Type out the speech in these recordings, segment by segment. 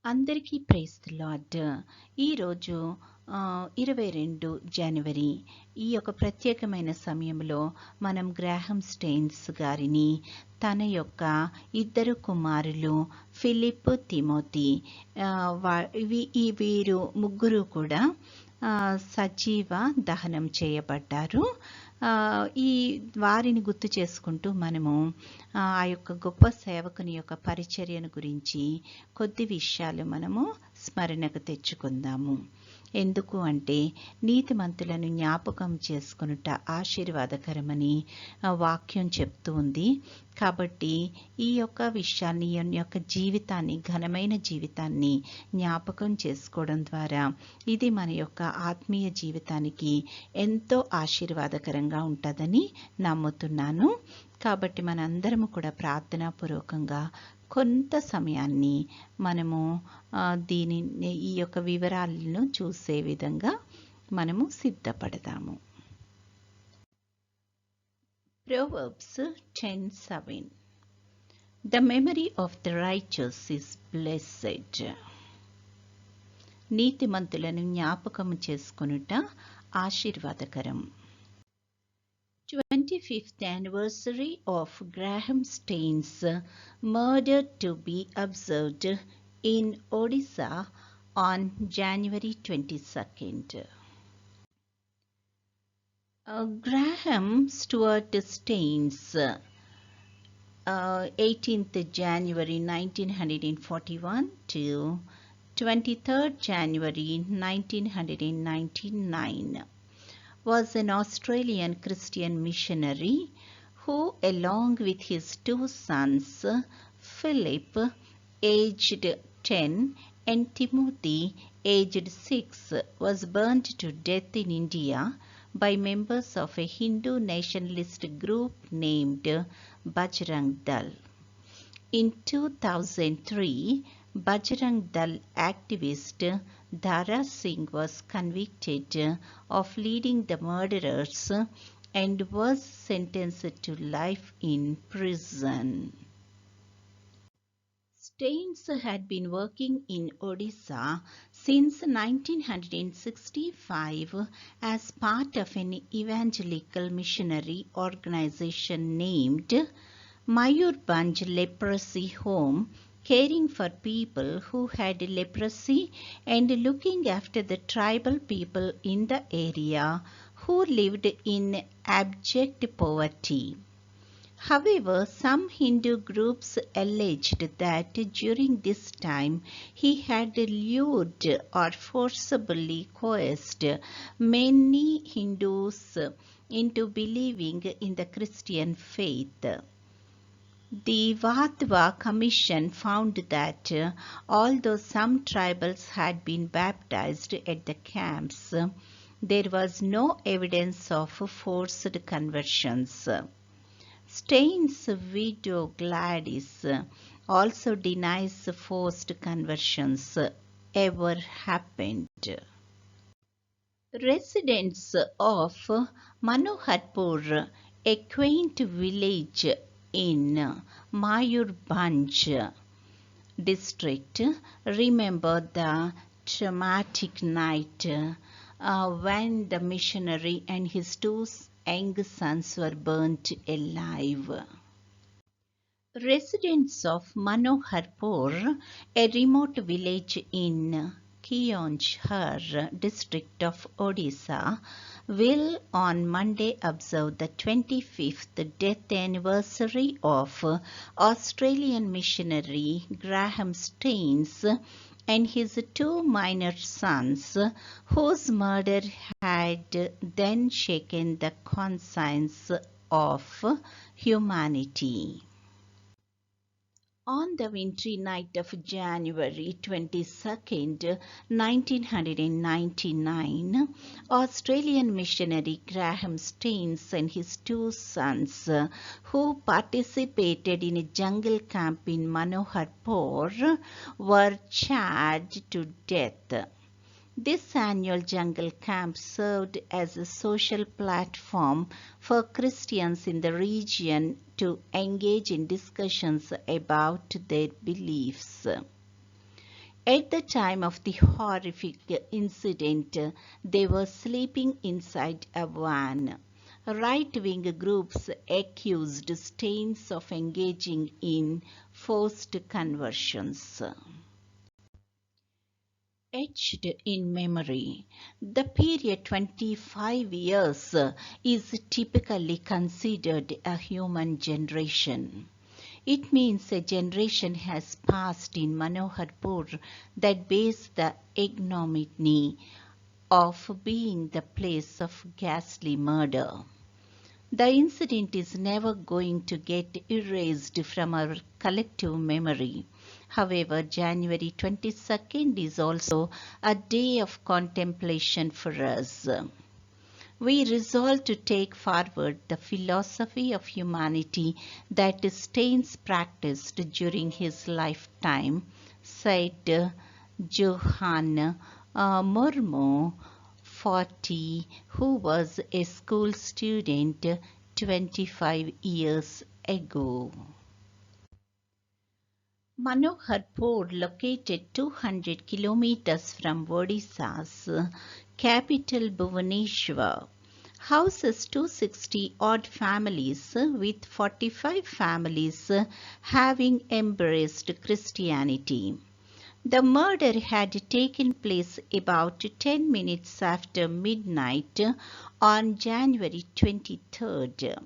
అందరికీ praise the lord. ఈరోజు 22 జనవరి ఈ యొక్క ప్రత్యేకమైన సమయంలో మనం గ్రాహం స్టెయిన్స్ గారిని తన యొక్క ఇద్దరు కుమారులు ఫిలిప్, తిమోతి వీరు ముగ్గురు కూడా సజీవ దహనం చేయబడ్డారు. ఈ వారిని గుర్తు చేసుకుంటూ మనము ఆ యొక్క గొప్ప సేవకుని యొక్క పరిచర్యను గురించి కొద్ది విషయాలు మనము స్మరణకు తెచ్చుకుందాము. ఎందుకు అంటే నీతిమంతులను జ్ఞాపకం చేసుకొనుట ఆశీర్వాదకరమని వాక్యం చెప్తూ ఉంది. కాబట్టి ఈ యొక్క విషయాన్ని, ఈ యొక్క జీవితాన్ని, ఘనమైన జీవితాన్ని జ్ఞాపకం చేసుకోవడం ద్వారా ఇది మన యొక్క ఆత్మీయ జీవితానికి ఎంతో ఆశీర్వాదకరంగా ఉంటుందని నమ్ముతున్నాను. కాబట్టి మనందరము కూడా ప్రార్థనాపూర్వకంగా కొంత సమయాన్ని మనము ఈ యొక్క వివరాలను చూసే విధంగా మనము సిద్ధపడదాము. Proverbs 10:7 The memory of the righteous is blessed. నీతిమంతులను జ్ఞాపకము చేసుకొనుట ఆశీర్వాదకరం. 25th anniversary of Graham Stein's murder to be observed in Odisha on January 22nd. Graham Stuart Staines, 18th January 1941 to 23rd January 1999, was an Australian Christian missionary who, along with his two sons, Philip, aged 10, and Timothy, aged 6, was burnt to death in India by members of a Hindu nationalist group named Bajrang Dal. In 2003, Bajrang Dal activist Dara Singh was convicted of leading the murderers and was sentenced to life in prison. Staines had been working in Odisha since 1965 as part of an evangelical missionary organization named Mayurbhanj Leprosy Home, caring for people who had leprosy and looking after the tribal people in the area who lived in abject poverty. However, some Hindu groups alleged that during this time he had lured or forcibly coerced many Hindus into believing in the Christian faith. The Vatva Commission found that although some tribals had been baptized at the camps, there was no evidence of forced conversions. Staines' widow Gladys also denies forced conversions ever happened. Residents of Manoharpur, a quaint village in Mayurbhanj district, remember the traumatic night when the missionary and his two young sons were burnt alive. Residents of Manoharpur, a remote village in Keonjhar district of Odisha, will on Monday observe the 25th death anniversary of Australian missionary Graham Staines and his two minor sons, whose murder had then shaken the conscience of humanity. On the wintry night of January 22nd, 1999, Australian missionary Graham Staines and his two sons, who participated in a jungle camp in Manoharpur, were charged to death. This annual jungle camp served as a social platform for Christians in the region to engage in discussions about their beliefs. At the time of the horrific incident, they were sleeping inside a van. Right-wing groups accused Staines of engaging in forced conversions. Etched in memory, the period 25 years is typically considered a human generation. It means a generation has passed in Manoharpur that bears the ignominy of being the place of ghastly murder. The incident is never going to get erased from our collective memory. However, January 22nd is also a day of contemplation for us. We resolve to take forward the philosophy of humanity that Staines practiced during his lifetime, said Johann Murmo, 40, who was a school student 25 years ago. Manoharpur, located 200 kilometers from Odisha's capital Bhubaneswar, houses 260 odd families, with 45 families having embraced Christianity. The murder had taken place about 10 minutes after midnight on January 23rd.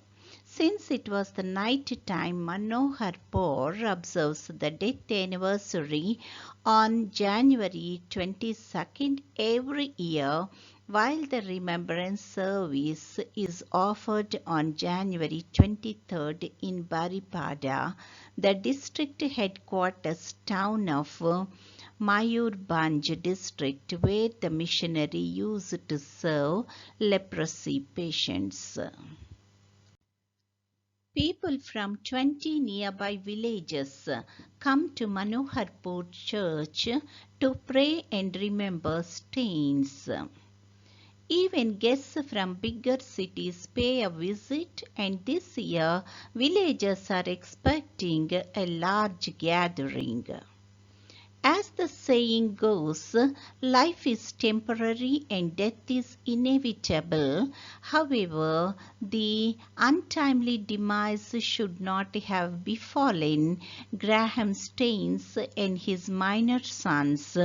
Since it was the night time, Manoharpur observes the death anniversary on January 22nd every year, while the remembrance service is offered on January 23rd in Baripada, the district headquarters town of Mayurbhanj district, where the missionary used to serve leprosy patients. People from 20 nearby villages come to Manoharpur church to pray and remember Staines. Even guests from bigger cities pay a visit, and this year villagers are expecting a large gathering. As the saying goes, life is temporary and death is inevitable. However, the untimely demise should not have befallen Graham Staines and his minor sons,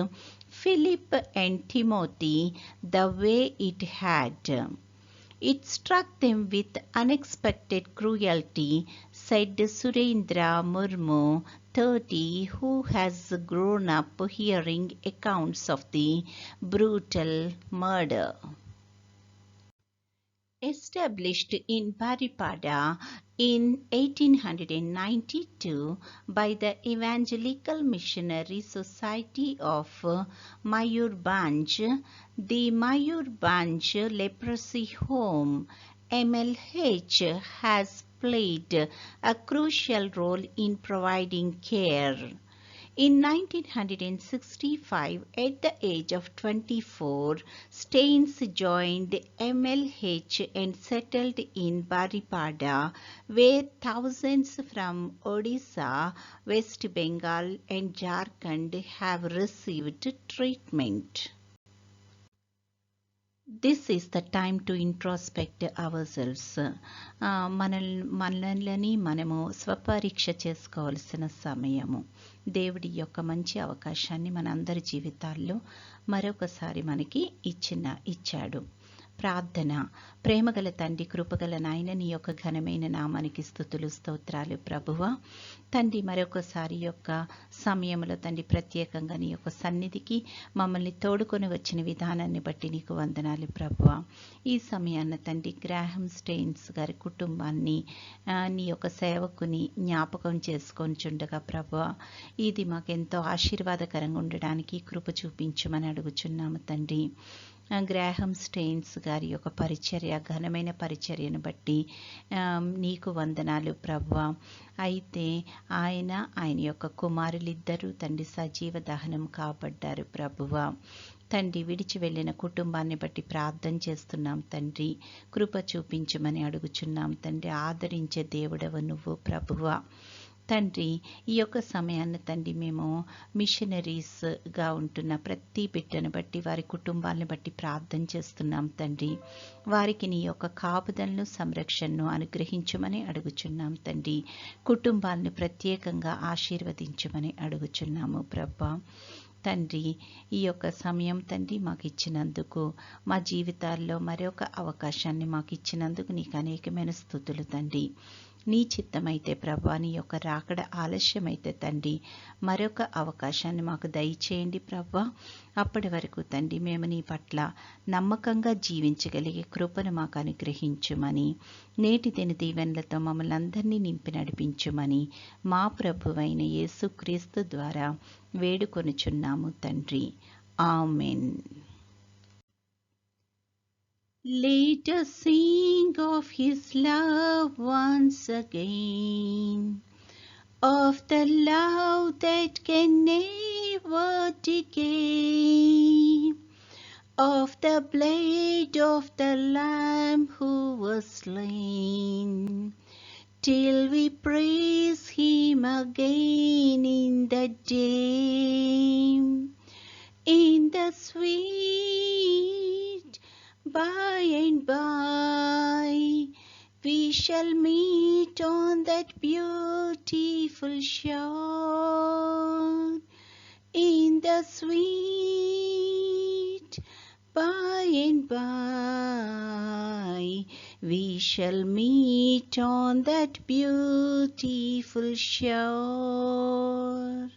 Philip and Timothy, the way it had. It struck them with unexpected cruelty, said Surendra Murmu, 30, who has grown up hearing accounts of the brutal murder. Established in Baripada in 1892 by the Evangelical Missionary Society of Mayurbhanj, the Mayurbhanj Leprosy Home MLH has played a crucial role in providing care. In 1965, at the age of 24, Staines joined MLH and settled in Baripada, where thousands from Odisha, West Bengal and Jharkhand have received treatment. This is the time to introspect ourselves. మనల్ని మనము స్వపరీక్ష చేసుకోవాల్సిన సమయము. దేవుడి యొక్క మంచి అవకాశాన్ని మన అందరి జీవితాల్లో మరొకసారి మనకి ఇచ్చాడు. ప్రార్థన. ప్రేమగల తండ్రి, కృపగల నాయన, నీ యొక్క ఘనమైన నామానికి స్తుతులు స్తోత్రాలు ప్రభువా. తండ్రి, మరొకసారి యొక్క సమయంలో తండ్రి ప్రత్యేకంగా నీ యొక్క సన్నిధికి మమ్మల్ని తోడుకొని వచ్చిన విధానాన్ని బట్టి నీకు వందనాలు ప్రభువా. ఈ సమయాన్న తండ్రి గ్రాహం స్టెయిన్స్ గారి కుటుంబాన్ని, నీ యొక్క సేవకుని జ్ఞాపకం చేసుకొని చుండగా ప్రభువా, ఇది మాకెంతో ఆశీర్వాదకరంగా ఉండడానికి కృప చూపించమని అడుగుచున్నాము తండ్రి. గ్రాహం స్టెయిన్స్ గారి యొక్క పరిచర్య, ఘనమైన పరిచర్యను బట్టి నీకు వందనాలు ప్రభువా. అయితే ఆయన యొక్క కుమారులిద్దరూ తండ్రి సజీవ దహనం కాబడ్డారు ప్రభువా. తండ్రి, విడిచి వెళ్ళిన కుటుంబాన్ని బట్టి ప్రార్థన చేస్తున్నాం తండ్రి. కృప చూపించమని అడుగుచున్నాం తండ్రి. ఆదరించే దేవుడవు నువ్వు ప్రభువా. తండ్రి, ఈ యొక్క సమయాన్ని తండ్రి మేము మిషనరీస్గా ఉంటున్న ప్రతి బిడ్డను బట్టి వారి కుటుంబాలను బట్టి ప్రార్థన చేస్తున్నాం తండ్రి. వారికి నీ యొక్క కాపుదలను సంరక్షణను అనుగ్రహించమని అడుగుచున్నాం తండ్రి. కుటుంబాలను ప్రత్యేకంగా ఆశీర్వదించమని అడుగుచున్నాము ప్రభా. తండ్రి, ఈ యొక్క సమయం తండ్రి మాకు ఇచ్చినందుకు, మా జీవితాల్లో మరొక అవకాశాన్ని మాకు ఇచ్చినందుకు నీకు అనేకమైన స్తుతులు తండ్రి. నీ చిత్తమైతే ప్రభా, నీ యొక్క రాకడ ఆలస్యమైతే తండ్రి మరొక అవకాశాన్ని మాకు దయచేయండి ప్రభా. అప్పటి వరకు తండ్రి మేము నీ పట్ల నమ్మకంగా జీవించగలిగే కృపను మాకు అనుగ్రహించుమని, నేటి దిన దీవెనలతో మమ్మల్ని అందరినీ నింపి నడిపించుమని మా ప్రభువైన యేసుక్రీస్తు ద్వారా వేడుకొనుచున్నాము తండ్రి. Amen. Let us sing of his love once again, of the love that can never decay, of the blood of the Lamb who was slain, till we praise him again in the day, in the sweet by and by we shall meet on that beautiful shore, in the sweet by and by we shall meet on that beautiful shore.